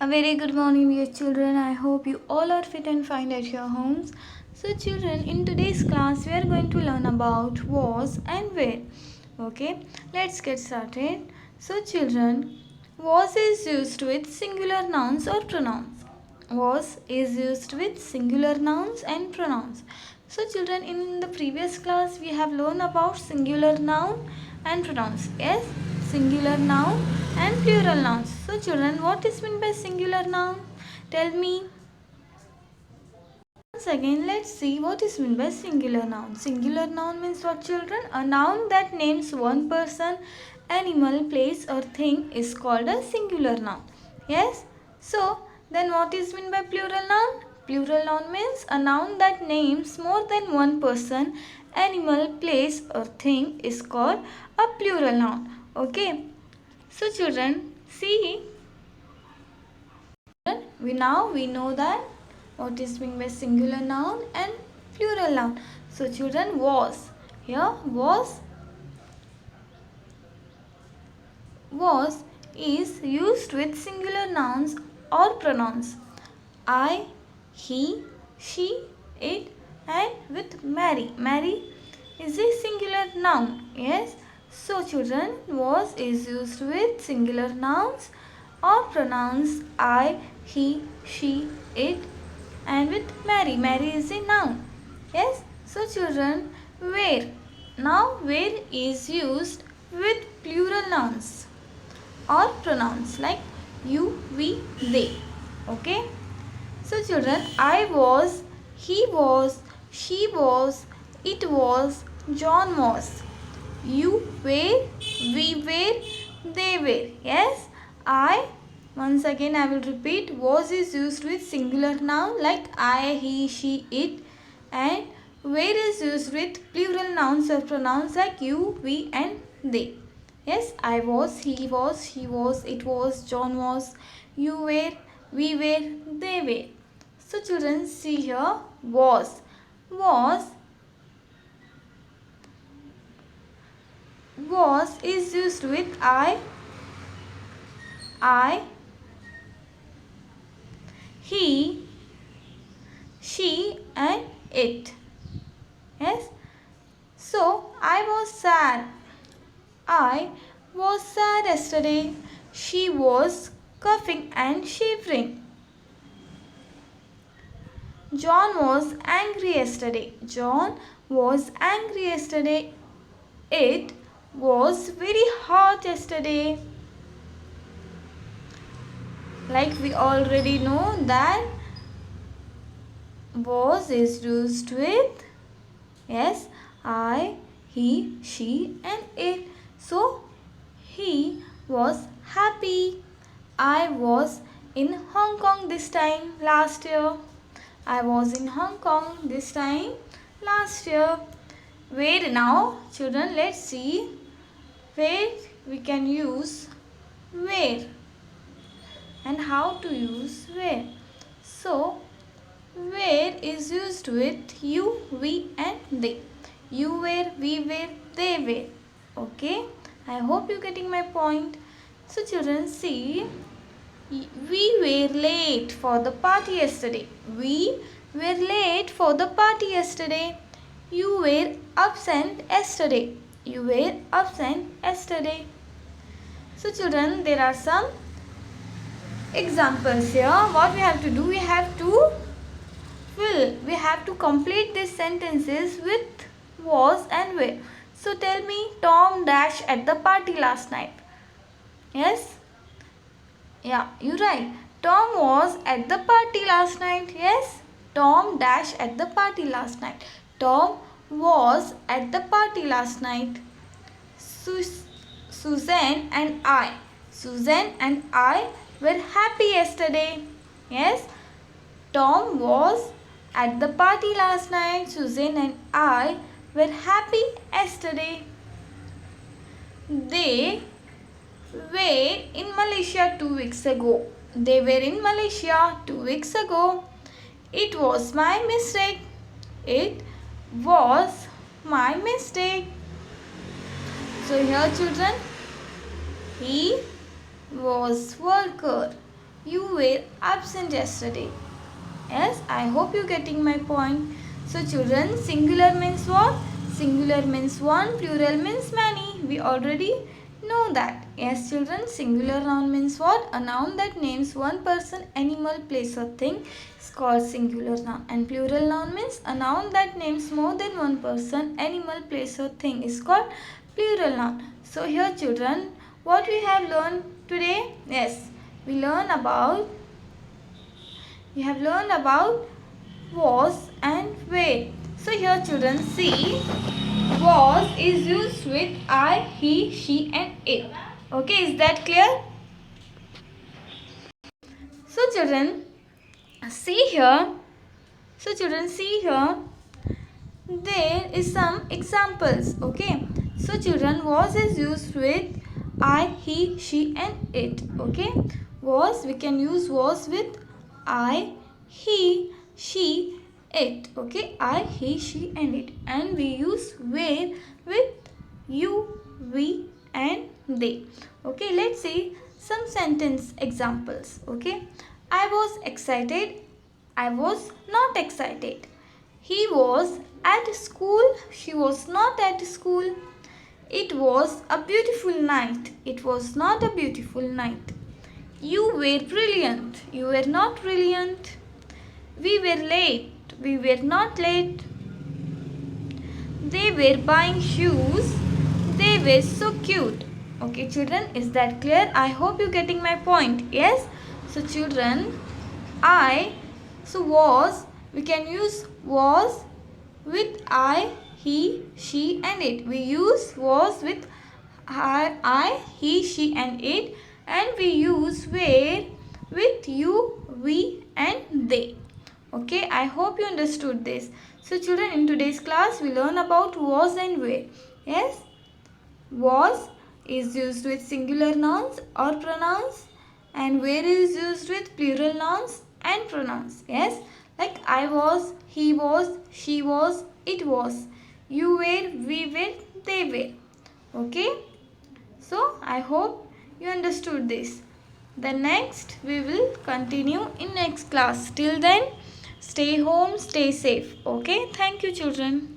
A very good morning, dear children. I hope you all are fit and fine at your homes. So, children, in today's class, we are going to learn about was and where. Okay, let's get started. So, children, was is used with singular nouns or pronouns. Was is used with singular nouns and pronouns. So, children, in the previous class, we have learned about singular noun and pronouns. Yes, singular noun and plural nouns. So children, what is meant by singular noun? Tell me. Once again, let's see what is meant by singular noun. Singular noun means what, children? A noun that names one person, animal, place or thing is called a singular noun. Yes? So, then what is meant by plural noun? Plural noun means a noun that names more than one person, animal, place or thing is called a plural noun. Okay? So children, see, we know that what is meant by singular noun and plural noun. So children, was, here was is used with singular nouns or pronouns. I, he, she, it and with Mary. Mary is a singular noun. Yes. So children, was is used with singular nouns or pronouns I, he, she, it and with Mary. Mary is a noun. Yes. So children, where. Now where is used with plural nouns or pronouns like you, we, they. Okay. So children, I was, he was, she was, it was, John was. You were, we were, they were. Yes, once again I will repeat, was is used with singular noun like I, he, she, it and were is used with plural nouns or pronouns like you, we and they. Yes, I was, he was, she was, it was, John was, you were, we were, they were. So children, see here, was is used with I, he, she and it. Yes. So I was sad. I was sad yesterday. She was coughing and shivering. John was angry yesterday. John was angry yesterday. It was very hot yesterday. Like we already know that was is used with, yes, I, he, she and it. So he was happy. I was in Hong Kong this time last year. I was in Hong Kong this time last year. Where now, children, let's see where we can use where and how to use where. So where is used with you, we and they. You were, we were, they were. Okay, I hope you're getting my point. So children, see, we were late for the party yesterday. We were late for the party yesterday. You were absent yesterday. You were absent yesterday. So children, there are some examples here. What we have to do, we have to complete these sentences with was and where. So tell me, Tom dash at the party last night. Yes? Yeah, you're right. Tom was at the party last night. Yes? Tom dash at the party last night. Tom was at the party last night. Susan and I were happy yesterday. Yes? Tom was at the party last night. Susan and I were happy yesterday. They were in Malaysia 2 weeks ago. They were in Malaysia 2 weeks ago. It was my mistake. It was my mistake. So here children, he was worker. You were absent yesterday. Yes, I hope you're getting my point. So children, singular means what? Singular means one, plural means many. We already know that. Yes children, singular noun means what? A noun that names one person, animal, place or thing is called singular noun. And plural noun means a noun that names more than one person, animal, place or thing is called plural noun. So here children, what we have learned today? Yes, we have learned about was and where. So here children see, was is used with I, he, she and it. Okay, is that clear? So children see here. There is some examples. Okay. So children, was is used with I, he, she and it. Okay. Was, we can use was with I, he, she, it. Okay. I, he, she and it. And we use where with you, we and they. Okay. Let's see some sentence examples. Okay. I was excited. I was not excited. He was at school. She was not at school. It was a beautiful night. It was not a beautiful night. You were brilliant. You were not brilliant. We were late. We were not late. They were buying shoes. They were so cute. Okay, children, is that clear? I hope you're getting my point. Yes? So, children, was, we can use was with I, he, she and it. We use was with I, he, she and it, and we use where with you, we and they. Okay, I hope you understood this. So children, in today's class we learn about was and where. Yes, was is used with singular nouns or pronouns, and where is used with plural nouns and pronouns. Yes, like I was, he was, she was, it was, you were, we were, they were. Okay, so I hope you understood this. The next we will continue in next class. Till then, stay home, stay safe. Okay, thank you children.